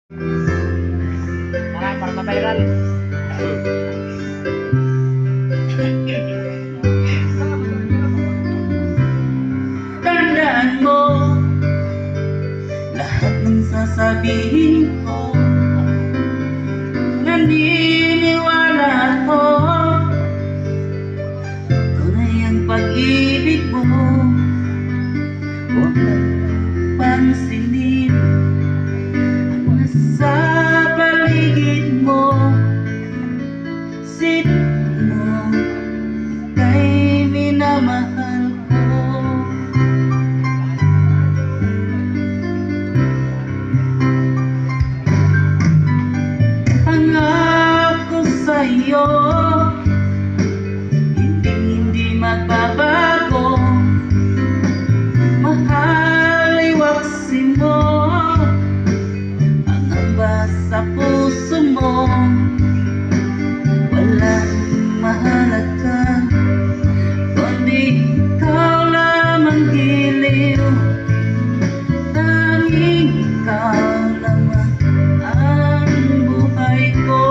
Para ma-viral. Tandaan mo lahat ng sasabihin ko. Naniniwala ako, tunay ang pag-ibig mo. Huwag pansinin ang nasa paligid mo. Sino mo kay minamahal ko. Pangako sa'yo, hindi magbabago. Mahal, iwaksi mo ang amba sa puso mo. Walang mahalaga kundi ikaw lamang giliw. Tanging ikaw lamang ang buhay ko.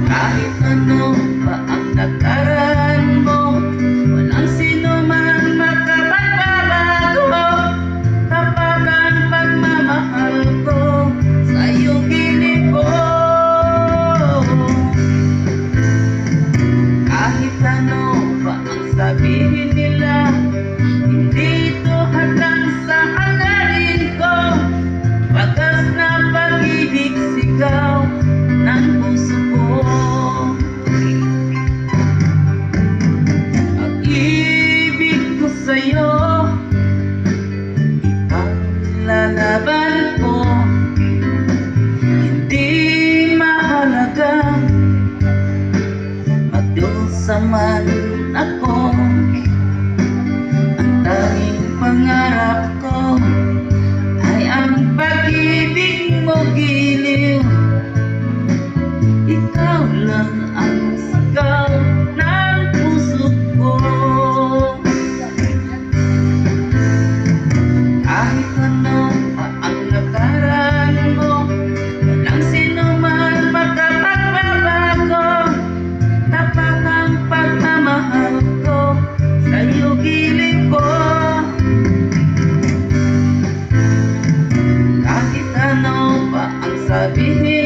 Kahit ano pa ang nakaraan mo, walang sino man makapagbabago. Tapat ang pagmamahal ko sa'yo gilid ko. Kahit ano pa ang sabihin nila, hindi ito hadlang sa hangarin ko. Wagas na pag-ibig sigaw ng puso ko. Pag-ibig ko sa'yo, ipaglalaban ko. Hindi mahalaga magdusa man ako. Ang tanging pangarap ko ay ang pag-ibig mo giliw. Ikaw lang ang sigaw ng puso ko. Kahit ano pa ang nakaraan mo, walang sino man makapagbabago. Tapat ang pagmamahal ko sa'yo gilid ko. Kahit ano pa ang sabihin